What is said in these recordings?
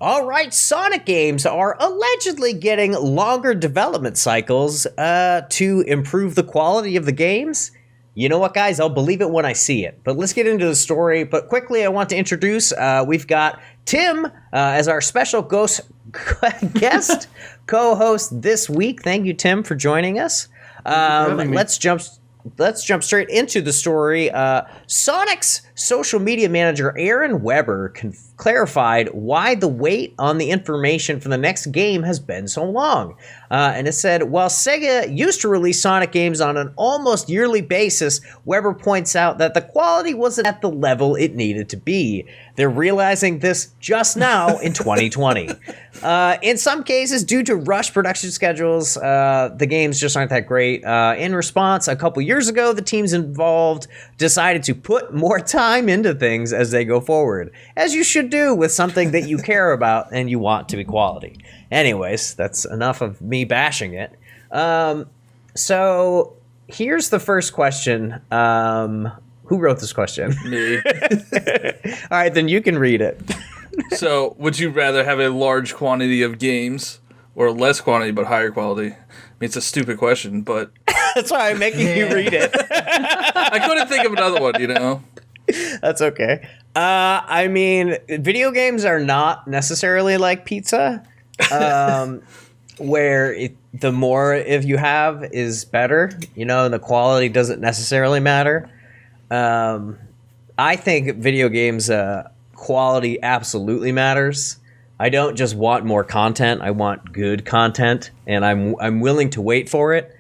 All right, Sonic games are allegedly getting longer development cycles to improve the quality of the games. You know what, guys? I'll believe it when I see it. But let's get into the story. But quickly, I want to introduce, we've got Tim as our special guest co-host this week. Thank you, Tim, for joining us. Let's jump straight into the story. Sonic's social media manager, Aaron Weber, clarified why the wait on the information for the next game has been so long. And it said, while Sega used to release Sonic games on an almost yearly basis, Weber points out that the quality wasn't at the level it needed to be. They're realizing this just now in 2020. In some cases, due to rush production schedules, the games just aren't that great. In response, a couple years ago, the teams involved decided to put more time into things as they go forward, as you should do with something that you care about and you want to be quality. Anyways, that's enough of me bashing it. So here's the first question. Who wrote this question? Me. All right, then you can read it. So, would you rather have a large quantity of games or less quantity but higher quality? I mean, it's a stupid question, but... That's why I'm making you read it. I couldn't think of another one, you know? That's okay. I mean, video games are not necessarily like pizza, where the more if you have is better, you know, and the quality doesn't necessarily matter. I think video games quality absolutely matters. I don't just want more content. I want good content, and I'm willing to wait for it.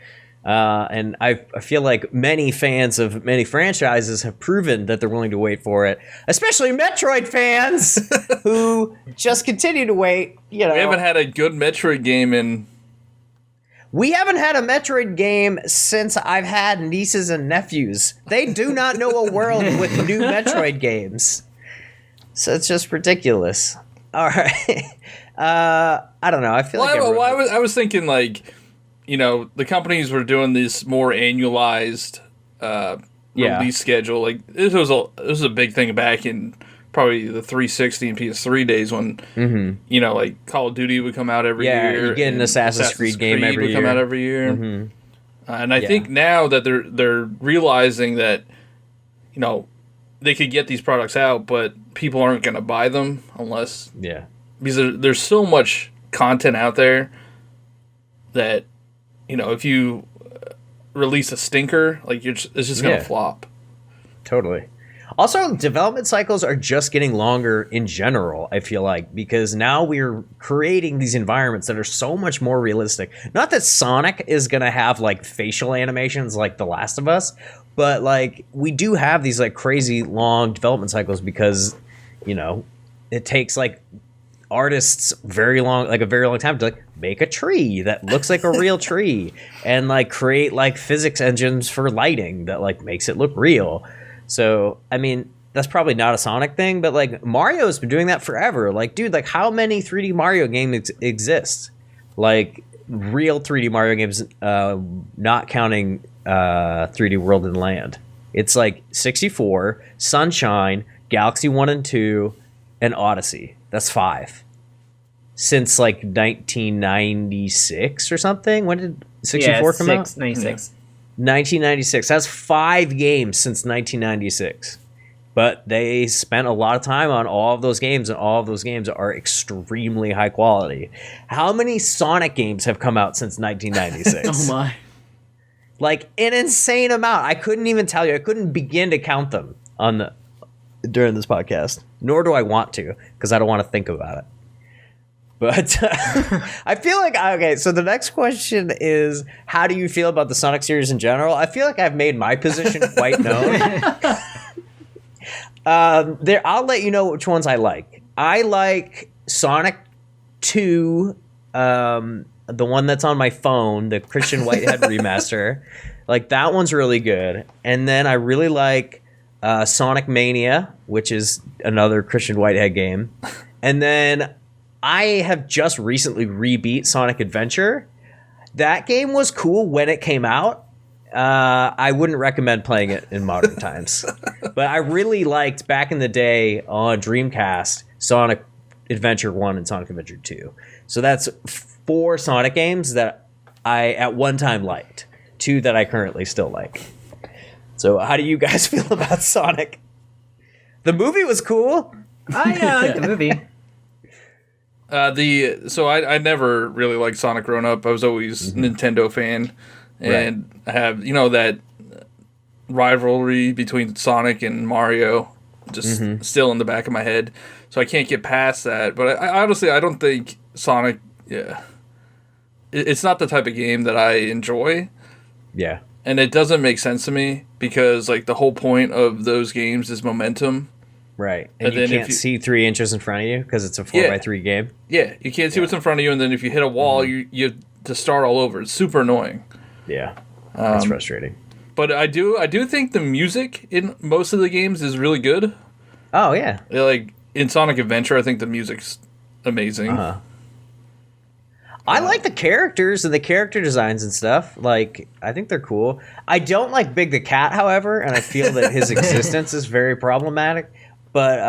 And I feel like many fans of many franchises have proven that they're willing to wait for it, especially Metroid fans who just continue to wait. You know, we haven't had a good Metroid game in... We haven't had a Metroid game since I've had nieces and nephews. They do not know a world with new Metroid games. So it's just ridiculous. All right. I don't know. I feel like I was thinking, like, you know, the companies were doing this more annualized release schedule. Like, this was a big thing back in probably the 360 and PS3 days when, you know, like Call of Duty would come out every year. Yeah, you get an Assassin's Creed game every year. Would come out every year. And I think now that they're realizing that, you know, they could get these products out, but people aren't going to buy them unless... Yeah. Because there's so much content out there that, you know, if you release a stinker, like it's just going to flop. Totally. Also, development cycles are just getting longer in general, I feel like, because now we're creating these environments that are so much more realistic. Not that Sonic is going to have, like, facial animations like The Last of Us, but, like, we do have these, like, crazy long development cycles because, you know, it takes, like, artists a very long time to, like, make a tree that looks like a real tree and, like, create, like, physics engines for lighting that, like, makes it look real. So, I mean, that's probably not a Sonic thing, but, like, Mario's been doing that forever. Like, dude, like, how many 3D Mario games exist? Like, real 3D Mario games, not counting 3D World and Land. It's, like, 64, Sunshine, Galaxy 1 and 2, and Odyssey. That's 5. Since, like, 1996 or something? When did 64 come out? 96. 1996. That's 5 games since 1996. But they spent a lot of time on all of those games, and all of those games are extremely high quality. How many Sonic games have come out since 1996? Oh my. Like, an insane amount. I couldn't even tell you. I couldn't begin to count them during this podcast. Nor do I want to, because I don't want to think about it. But I feel like, okay, so the next question is, how do you feel about the Sonic series in general? I feel like I've made my position quite known. I'll let you know which ones I like. I like Sonic 2, the one that's on my phone, the Christian Whitehead remaster. Like, that one's really good. And then I really like Sonic Mania, which is another Christian Whitehead game. And then I have just recently rebeat Sonic Adventure. That game was cool when it came out. I wouldn't recommend playing it in modern times. But I really liked, back in the day on Dreamcast, Sonic Adventure 1 and Sonic Adventure 2. So that's 4 Sonic games that I at one time liked. 2 that I currently still like. So how do you guys feel about Sonic? The movie was cool. I like the movie. I never really liked Sonic growing up. I was always Nintendo fan, and I have that rivalry between Sonic and Mario just still in the back of my head. So I can't get past that. But I honestly I don't think Sonic. Yeah, it's not the type of game that I enjoy. Yeah, and it doesn't make sense to me because like the whole point of those games is momentum. Right, and you can't see 3 inches in front of you because it's a 4x3 game. Yeah, you can't see what's in front of you, and then if you hit a wall, you have to start all over. It's super annoying. Yeah, that's frustrating. But I do think the music in most of the games is really good. Oh yeah, like in Sonic Adventure, I think the music's amazing. I like the characters and the character designs and stuff. Like, I think they're cool. I don't like Big the Cat, however, and I feel that his existence is very problematic. But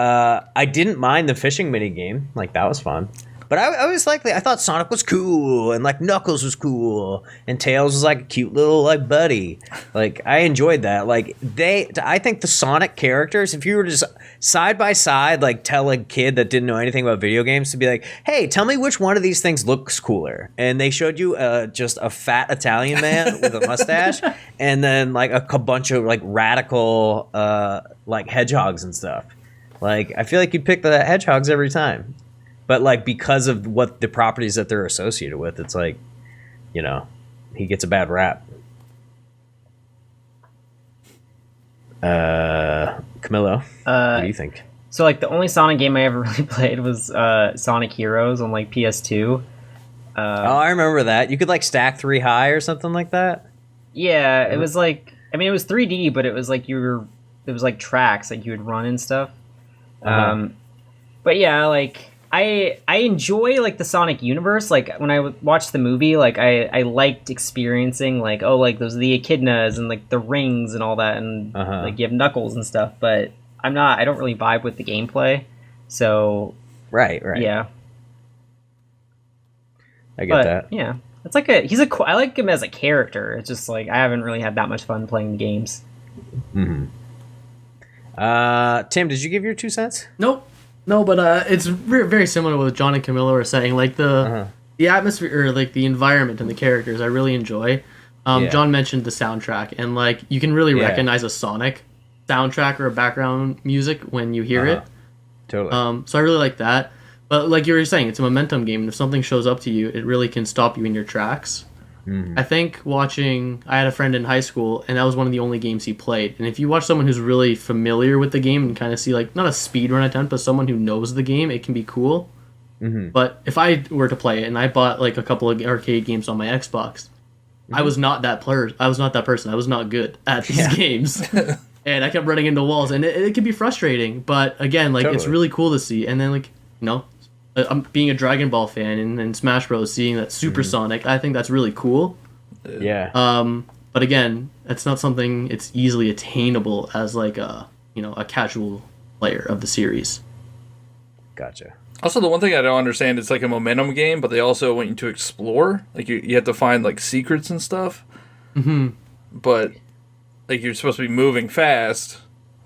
I didn't mind the fishing mini game. Like, that was fun. But I thought Sonic was cool, and like Knuckles was cool, and Tails was like a cute little like buddy. Like, I enjoyed that. Like, I think the Sonic characters, if you were just side by side, like tell a kid that didn't know anything about video games to be like, hey, tell me which one of these things looks cooler, and they showed you just a fat Italian man with a mustache, and then like a bunch of like radical like hedgehogs and stuff. Like, I feel like you'd pick the hedgehogs every time. But, like, because of what the properties that they're associated with, it's like, he gets a bad rap. Camilo, what do you think? So, like, the only Sonic game I ever really played was Sonic Heroes on, like, PS2. I remember that. You could, like, stack 3 high or something like that? Yeah, it was, like... I mean, it was 3D, but it was, like, it was, like, tracks. Like, you would run and stuff. But, yeah, like... I enjoy like the Sonic universe. Like when I watched the movie, like I liked experiencing like, oh, like those are the echidnas and like the rings and all that, and like you have Knuckles and stuff. But I don't really vibe with the gameplay. So right, yeah, I get that. Yeah, it's like I like him as a character. It's just like I haven't really had that much fun playing the games. Tim, did you give your 2 cents? Nope. No, but it's very similar to what John and Camilo are saying. Like the atmosphere, or like the environment and the characters, I really enjoy. John mentioned the soundtrack, and like you can really recognize a Sonic soundtrack or a background music when you hear it. Totally. So I really like that. But like you were saying, it's a momentum game, and if something shows up to you, it really can stop you in your tracks. I think I had a friend in high school, and that was one of the only games he played. And if you watch someone who's really familiar with the game and kind of see, like, not a speedrun attempt, but someone who knows the game, it can be cool. But if I were to play it, and I bought, like, a couple of arcade games on my Xbox, I was not that person. I was not good at these games. And I kept running into walls, and it can be frustrating. But, again, like, it's really cool to see. And then, like, I'm being a Dragon Ball fan and Smash Bros. Seeing that Super Sonic, I think that's really cool. Yeah. But again, that's not something it's easily attainable as like a casual player of the series. Gotcha. Also, the one thing I don't understand, it's like a momentum game, but they also want you to explore. Like you have to find like secrets and stuff. But like you're supposed to be moving fast.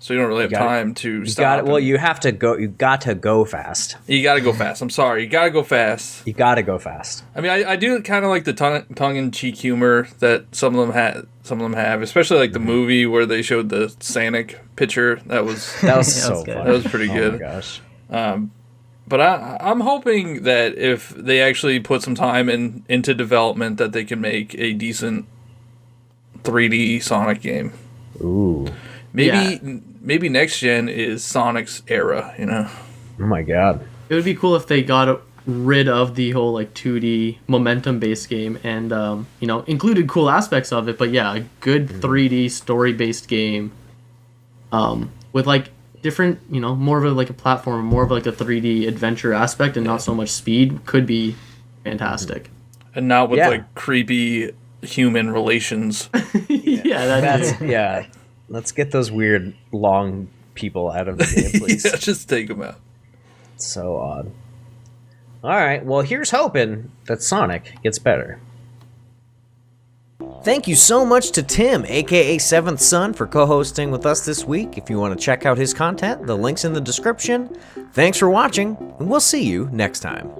So you don't really have time to stop. You have to go. You got to go fast. You got to go fast. I'm sorry. You got to go fast. You got to go fast. I mean, I do kind of like the tongue-in-cheek humor that some of them have, especially like the movie where they showed the Sonic picture. That was so fun. That was pretty good. Oh my gosh. But I'm hoping that if they actually put some time into development, that they can make a decent 3D Sonic game. Ooh. Maybe next gen is Sonic's era, Oh my god. It would be cool if they got rid of the whole like 2D momentum based game and included cool aspects of it, but yeah, a good 3D story based game with like different, more of like a platform, more of like a 3D adventure aspect and not so much speed could be fantastic. And not with like creepy human relations. Yeah. Let's get those weird, long people out of the game, please. Just take them out. So odd. All right, well, here's hoping that Sonic gets better. Thank you so much to Tim, aka Seventh Son, for co-hosting with us this week. If you want to check out his content, the link's in the description. Thanks for watching, and we'll see you next time.